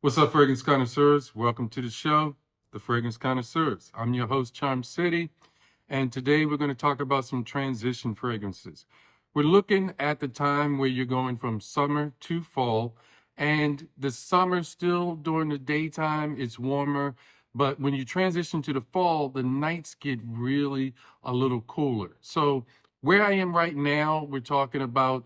What's up, Fragrance Connoisseurs? Welcome to the show, The Fragrance Connoisseurs. I'm your host, Charm City, and today we're going to talk about some transition fragrances. We're looking at the time where you're going from summer to fall, and the summer still during the daytime, it's warmer, but when you transition to the fall, the nights get really a little cooler. So where I am right now, we're talking about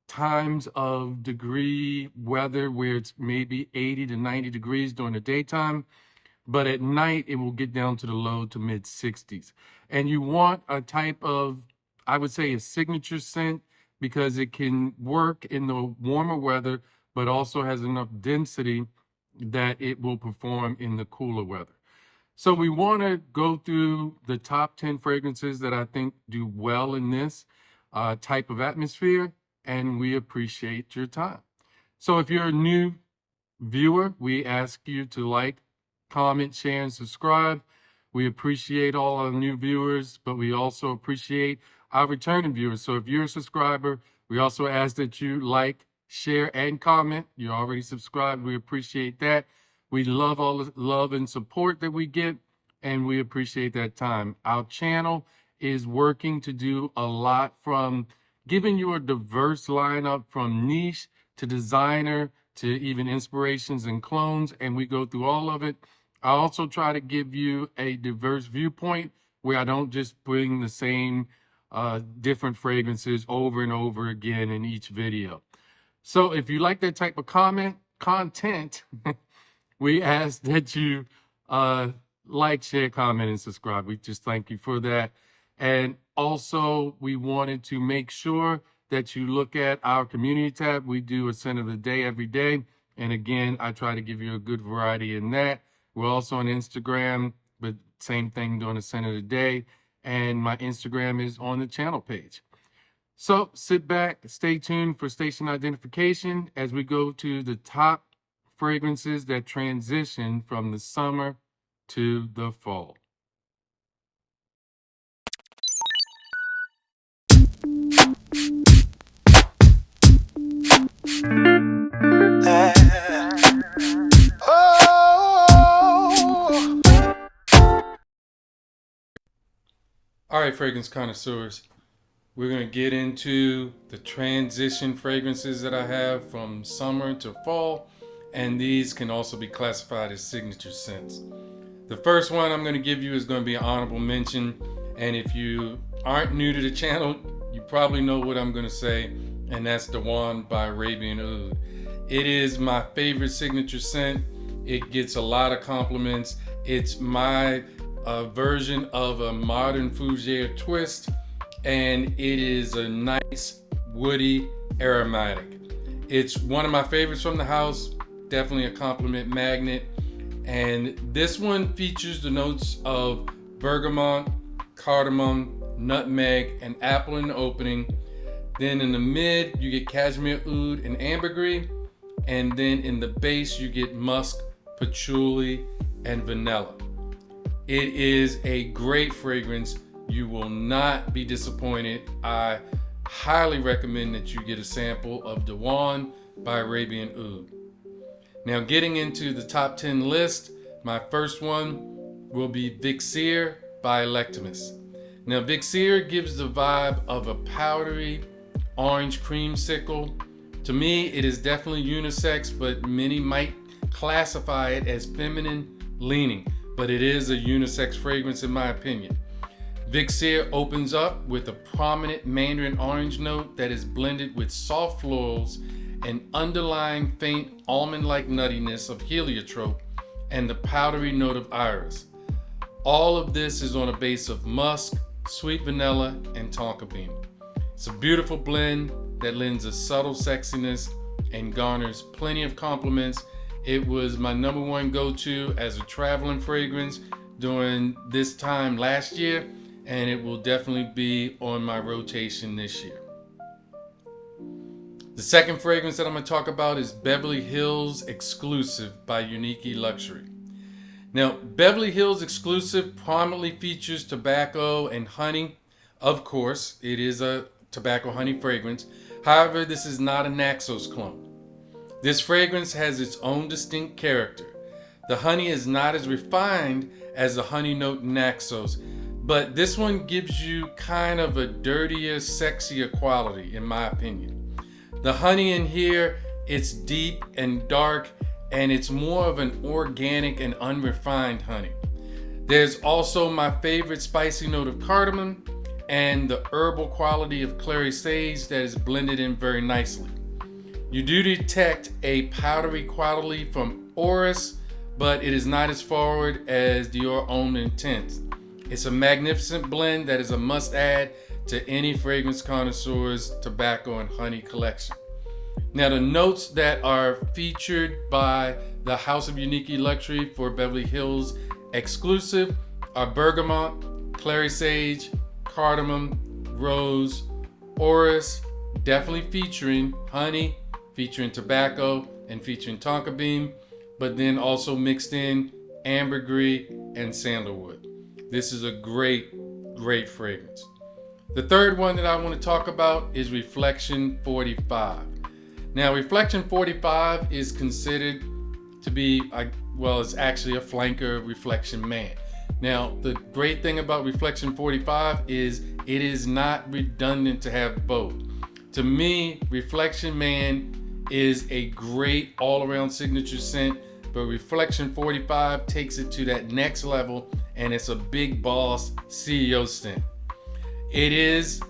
times of degree weather where it's maybe 80 to 90 degrees during the daytime, but at night it will get down to the low to mid 60s. And you want a type of, I would say, a signature scent because it can work in the warmer weather, but also has enough density that it will perform in the cooler weather. So we want to go through the top 10 fragrances that I think do well in this type of atmosphere, and we appreciate your time. So if you're a new viewer, we ask you to like, comment, share, and subscribe. We appreciate all our new viewers, but we also appreciate our returning viewers. So if you're a subscriber, we also ask that you like, share, and comment. You're already subscribed. We appreciate that. We love all the love and support that we get, and we appreciate that time. Our channel is working to do a lot from giving you a diverse lineup from niche to designer to even inspirations and clones, and we go through all of it. I also try to give you a diverse viewpoint where I don't just bring the same different fragrances over and over again in each video. So if you like that type of content, we ask that you like, share, comment, and subscribe. We just thank you for that. And also, we wanted to make sure that you look at our community tab. We do a scent of the day every day. And again, I try to give you a good variety in that. We're also on Instagram, but same thing, doing a scent of the day. And my Instagram is on the channel page. So sit back, stay tuned for station identification as we go to the top fragrances that transition from the summer to the fall. All right, fragrance connoisseurs, we're going to get into the transition fragrances that I have from summer to fall, and these can also be classified as signature scents. The first one I'm going to give you is going to be an honorable mention, and if you aren't new to the channel, you probably know what I'm going to say, and that's Diwan by Arabian Oud. It is my favorite signature scent. It gets a lot of compliments. It's my version of a modern fougere twist, and it is a nice woody aromatic. It's one of my favorites from the house, definitely a compliment magnet. And this one features the notes of bergamot, cardamom, nutmeg, and apple in the opening. Then in the mid, you get cashmere oud and ambergris. And then in the base, you get musk, patchouli, and vanilla. It is a great fragrance. You will not be disappointed. I highly recommend that you get a sample of Diwan by Arabian Oud. Now, getting into the top 10 list, my first one will be Vixere by Electimuss. Now, Vixere gives the vibe of a powdery orange creamsicle. To me, it is definitely unisex, but many might classify it as feminine leaning, but it is a unisex fragrance in my opinion. Vixere opens up with a prominent mandarin orange note that is blended with soft florals and underlying faint almond-like nuttiness of heliotrope and the powdery note of iris. All of this is on a base of musk, sweet vanilla, and tonka bean. It's a beautiful blend that lends a subtle sexiness and garners plenty of compliments. It was my number one go-to as a traveling fragrance during this time last year, and it will definitely be on my rotation this year. The second fragrance that I'm going to talk about is Beverly Hills Exclusive by Untitled Luxury. Now, Beverly Hills Exclusive prominently features tobacco and honey. Of course, it is a tobacco honey fragrance. However, this is not a Naxos clone. This fragrance has its own distinct character. The honey is not as refined as the honey note in Naxos, but this one gives you kind of a dirtier, sexier quality, in my opinion. The honey in here, it's deep and dark, and it's more of an organic and unrefined honey. There's also my favorite spicy note of cardamom and the herbal quality of clary sage that is blended in very nicely. You do detect a powdery quality from Orris, but it is not as forward as Dior Homme Intense. It's a magnificent blend that is a must-add to any Fragrance Connoisseurs tobacco and honey collection. Now, the notes that are featured by the House of Unique Luxury for Beverly Hills exclusive are bergamot, clary sage, cardamom, rose, orris, definitely featuring honey, featuring tobacco, and featuring tonka bean, but then also mixed in ambergris and sandalwood. This is a great, great fragrance. The third one that I want to talk about is Reflection 45. Now, Reflection 45 is considered to be, it's actually a flanker Reflection Man. Now, the great thing about Reflection 45 is it is not redundant to have both. To me, Reflection Man is a great all-around signature scent, but Reflection 45 takes it to that next level, and it's a big boss CEO scent. It is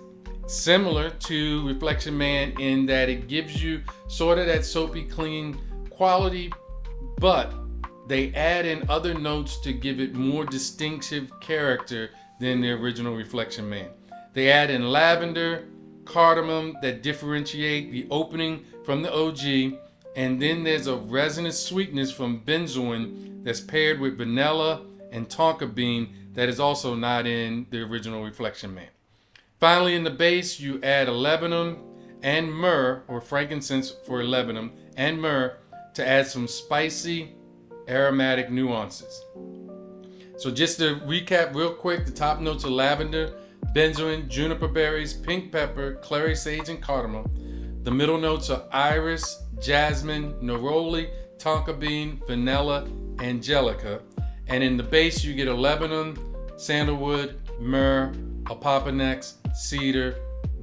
similar to Reflection Man in that it gives you sort of that soapy clean quality, but they add in other notes to give it more distinctive character than the original Reflection Man. They add in lavender, cardamom that differentiate the opening from the OG, and then there's a resinous sweetness from benzoin that's paired with vanilla and tonka bean that is also not in the original Reflection Man. Finally, in the base, you add a labdanum and myrrh, or frankincense for labdanum, and myrrh to add some spicy aromatic nuances. So just to recap real quick, the top notes are lavender, benzoin, juniper berries, pink pepper, clary sage, and cardamom. The middle notes are iris, jasmine, neroli, tonka bean, vanilla, angelica. And in the base, you get a labdanum, sandalwood, myrrh, opoponax, cedar,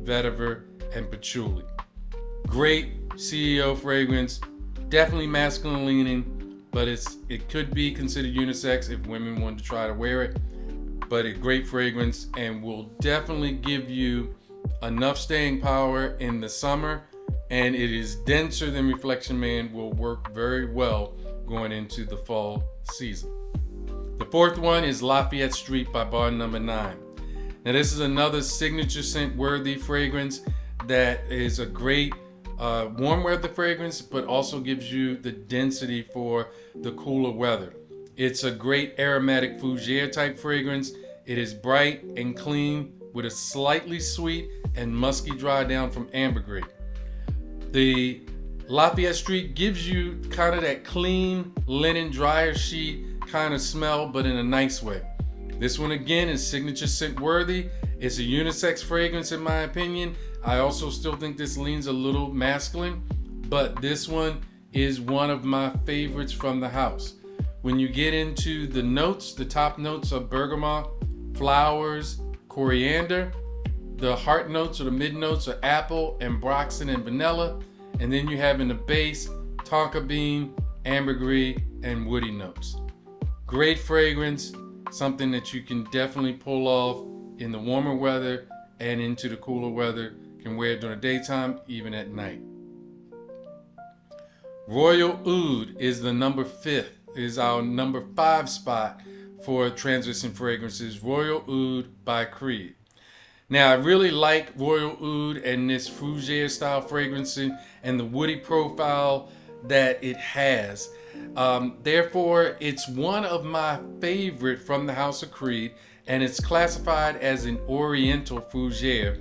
vetiver, and patchouli. Great CEO fragrance, definitely masculine leaning, but it could be considered unisex if women want to try to wear it. But a great fragrance and will definitely give you enough staying power in the summer, and it is denser than Reflection Man, will work very well going into the fall season. The fourth one is Lafayette Street by Bar No. 9. Now, this is another signature scent worthy fragrance that is a great warm weather fragrance, but also gives you the density for the cooler weather. It's a great aromatic fougere type fragrance. It is bright and clean with a slightly sweet and musky dry down from ambergris. The Lafayette Street gives you kind of that clean linen dryer sheet kind of smell, but in a nice way. This one again is signature scent worthy. It's a unisex fragrance in my opinion. I also still think this leans a little masculine, but this one is one of my favorites from the house. When you get into the notes, the top notes are bergamot, flowers, coriander. The heart notes or the mid notes are apple, ambroxan, and vanilla. And then you have in the base, tonka bean, ambergris, and woody notes. Great fragrance, something that you can definitely pull off in the warmer weather and into the cooler weather. You can wear it during the daytime, even at night. Royal Oud is the is our number 5 spot for transition fragrances. Royal Oud by Creed. Now, I really like Royal Oud and this fougere style fragrancing and the woody profile that it has. Therefore, it's one of my favorite from the House of Creed, and it's classified as an oriental fougere.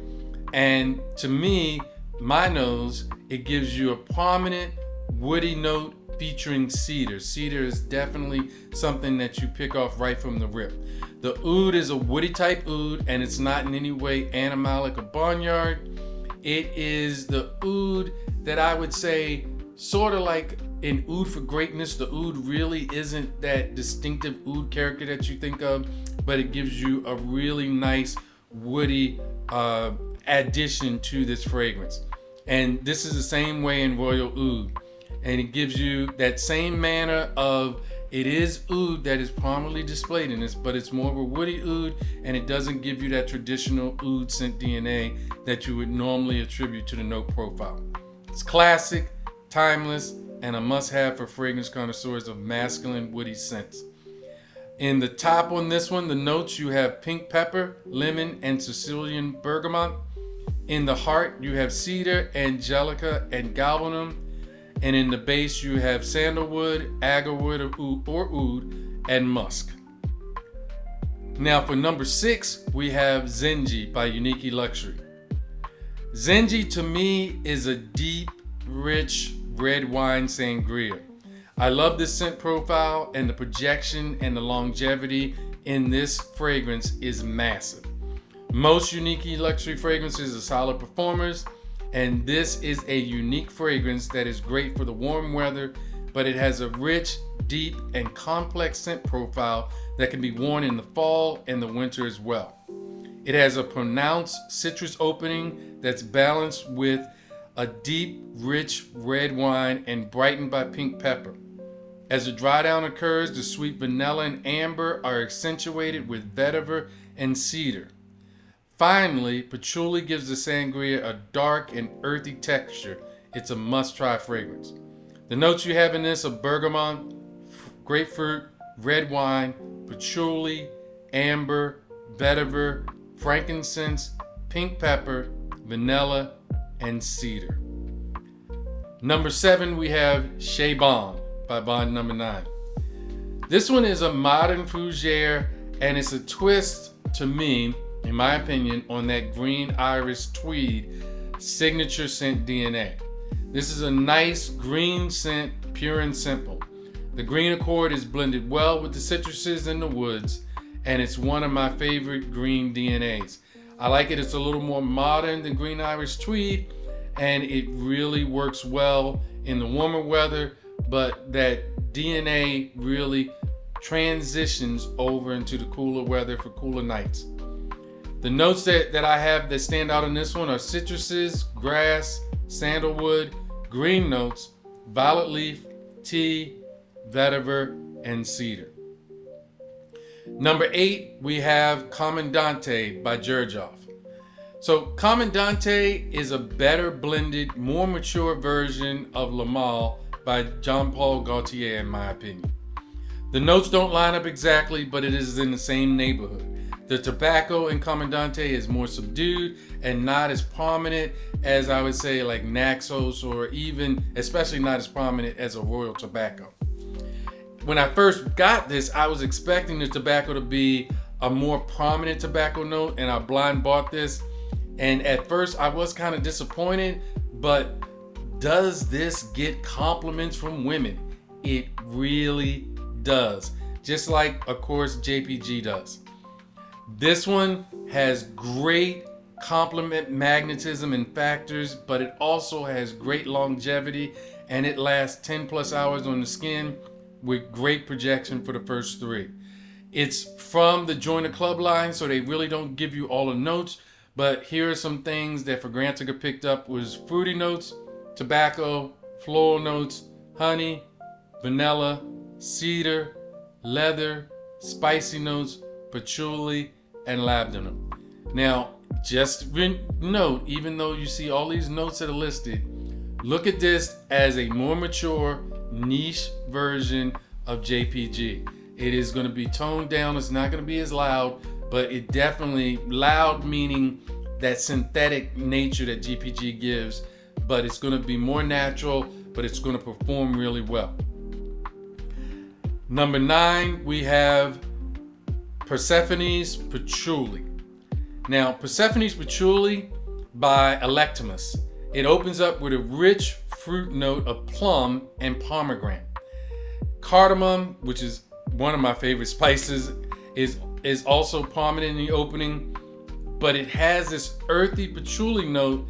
And to me, my nose, it gives you a prominent woody note featuring cedar. Cedar is definitely something that you pick off right from the rip. The oud is a woody type oud, and it's not in any way animalic or barnyard. It is the oud that I would say sort of like in Oud for Greatness. The oud really isn't that distinctive oud character that you think of, but it gives you a really nice woody addition to this fragrance. And this is the same way in Royal Oud. And it gives you that same manner of, it is oud that is prominently displayed in this, but it's more of a woody oud, and it doesn't give you that traditional oud scent DNA that you would normally attribute to the note profile. It's classic, timeless, and a must-have for fragrance connoisseurs of masculine woody scents. In the top on this one, the notes, you have pink pepper, lemon, and Sicilian bergamot. In the heart, you have cedar, angelica, and galbanum. And in the base, you have sandalwood, agarwood or oud, and musk. Now for number 6, we have Zen'Gi by Unique Luxury. Zen'Gi to me is a deep, rich red wine sangria. I love this scent profile, and the projection and the longevity in this fragrance is massive. Most Unique Luxury fragrances are solid performers, and this is a unique fragrance that is great for the warm weather, but it has a rich, deep, and complex scent profile that can be worn in the fall and the winter as well. It has a pronounced citrus opening that's balanced with a deep, rich red wine and brightened by pink pepper. As the dry down occurs, the sweet vanilla and amber are accentuated with vetiver and cedar. Finally, patchouli gives the sangria a dark and earthy texture. It's a must-try fragrance. The notes you have in this are bergamot, grapefruit, red wine, patchouli, amber, vetiver, frankincense, pink pepper, vanilla, and cedar. Number 7, we have Chez by Bond Number 9. This one is a modern fougere, and it's a twist to me, in my opinion, on that green iris tweed signature scent DNA. This is a nice green scent, pure and simple. The green accord is blended well with the citruses and the woods, and it's one of my favorite green DNAs. I like it. It's a little more modern than green iris tweed, and it really works well in the warmer weather, but that DNA really transitions over into the cooler weather for cooler nights. The notes that I have that stand out in this one are citruses, grass, sandalwood, green notes, violet leaf, tea, vetiver, and cedar. Number 8, we have Comandante by Xerjoff. So Comandante is a better blended, more mature version of Le Male by Jean-Paul Gaultier, in my opinion. The notes don't line up exactly, but it is in the same neighborhood. The tobacco in Comandante is more subdued and not as prominent as, I would say, like Naxos, or even, especially not as prominent as a Royal Tobacco. When I first got this, I was expecting the tobacco to be a more prominent tobacco note, and I blind bought this. And at first I was kind of disappointed, but does this get compliments from women? It really does. Just like, of course, JPG does. This one has great compliment magnetism and factors, but it also has great longevity, and it lasts 10 plus hours on the skin with great projection for the first 3. It's from the Join the Club line, so they really don't give you all the notes, but here are some things that Fragrantica picked up: was fruity notes, tobacco, floral notes, honey, vanilla, cedar, leather, spicy notes, patchouli, and labdanum. Now, just note, even though you see all these notes that are listed, look at this as a more mature, niche version of JPG. It is going to be toned down. It's not going to be as loud, but it definitely, loud meaning that synthetic nature that JPG gives, but it's going to be more natural, but it's going to perform really well. Number 9, we have Persephone's Patchouli. Now, Persephone's Patchouli by Electimuss. It opens up with a rich fruit note of plum and pomegranate. Cardamom, which is one of my favorite spices, is also prominent in the opening, but it has this earthy patchouli note,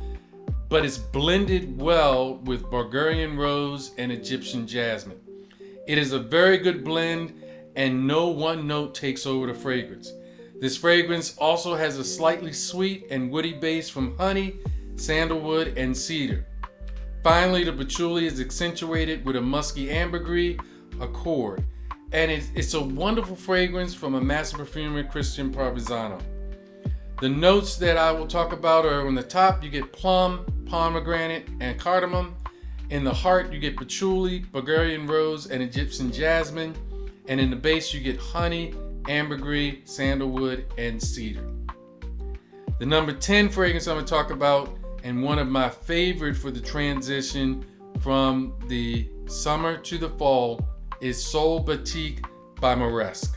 but it's blended well with Bulgarian rose and Egyptian jasmine. It is a very good blend, and no one note takes over the fragrance. This fragrance also has a slightly sweet and woody base from honey, sandalwood, and cedar. Finally, the patchouli is accentuated with a musky ambergris accord, and it's a wonderful fragrance from a master perfumer, Christian Parvizano. The notes that I will talk about are on the top, you get plum, pomegranate, and cardamom. In the heart, you get patchouli, Bulgarian rose, and Egyptian jasmine. And in the base, you get honey, ambergris, sandalwood, and cedar. The number 10 fragrance I'm going to talk about, and one of my favorite for the transition from the summer to the fall, is Sol Batik by Moresque.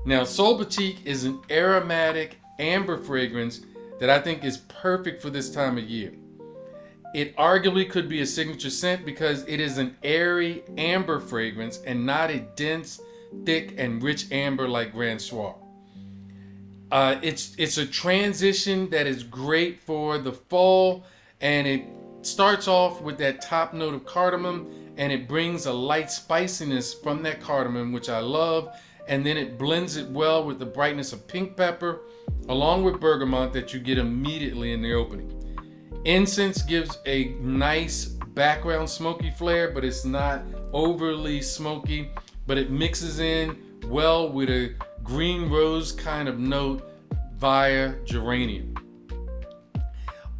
Now, Sol Batik is an aromatic amber fragrance that I think is perfect for this time of year. It arguably could be a signature scent because it is an airy amber fragrance and not a dense, thick, and rich amber like Grand Soir. It's a transition that is great for the fall, and it starts off with that top note of cardamom, and it brings a light spiciness from that cardamom, which I love, and then it blends it well with the brightness of pink pepper, along with bergamot that you get immediately in the opening. Incense gives a nice background smoky flair, but it's not overly smoky, but it mixes in well with a green rose kind of note via geranium.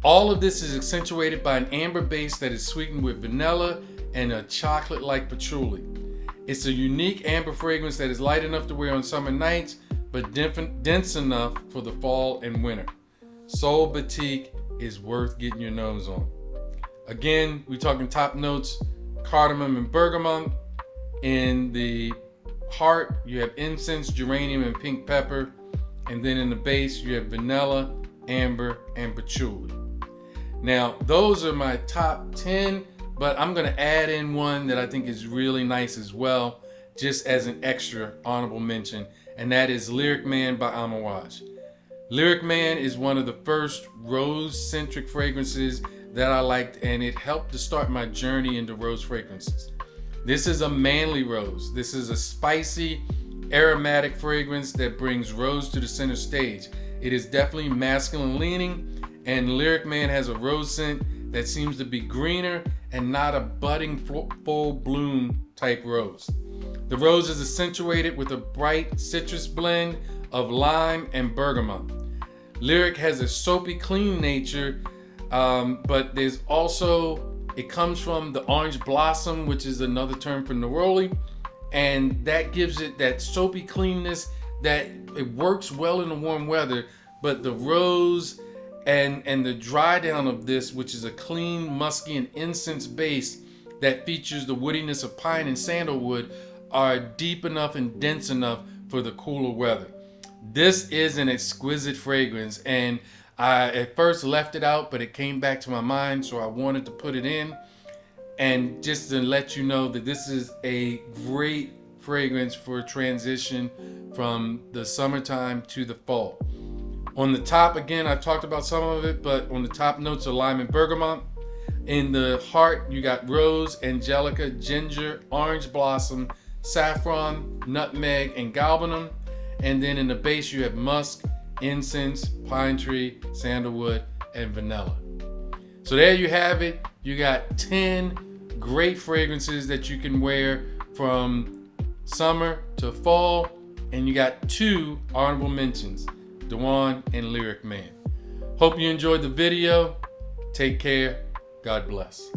All of this is accentuated by an amber base that is sweetened with vanilla and a chocolate-like patchouli. It's a unique amber fragrance that is light enough to wear on summer nights, but dense enough for the fall and winter. Sol Batik is worth getting your nose on. Again, we're talking top notes, cardamom and bergamot. In the heart, you have incense, geranium, and pink pepper. And then in the base, you have vanilla, amber, and patchouli. Now, those are my top 10, but I'm going to add in one that I think is really nice as well, just as an extra honorable mention, and that is Lyric Man by Amouage. Lyric Man is one of the first rose-centric fragrances that I liked, and it helped to start my journey into rose fragrances. This is a manly rose. This is a spicy, aromatic fragrance that brings rose to the center stage. It is definitely masculine leaning, and Lyric Man has a rose scent that seems to be greener and not a budding full bloom type rose. The rose is accentuated with a bright citrus blend of lime and bergamot. Lyric has a soapy clean nature, but there's also, it comes from the orange blossom, which is another term for neroli, and that gives it that soapy cleanness that it works well in the warm weather, but the rose and the dry down of this, which is a clean, musky, and incense base that features the woodiness of pine and sandalwood, are deep enough and dense enough for the cooler weather. This is an exquisite fragrance, and I at first left it out, but it came back to my mind, so I wanted to put it in. And just to let you know that this is a great fragrance for transition from the summertime to the fall. On the top, again, I've talked about some of it, but on the top notes are lime and bergamot. In the heart, you got rose, angelica, ginger, orange blossom, saffron, nutmeg, and galbanum. And then in the base, you have musk, incense, pine tree, sandalwood, and vanilla. So there you have it. You got 10 great fragrances that you can wear from summer to fall. And you got 2 honorable mentions, Diwan and Lyric Man. Hope you enjoyed the video. Take care. God bless.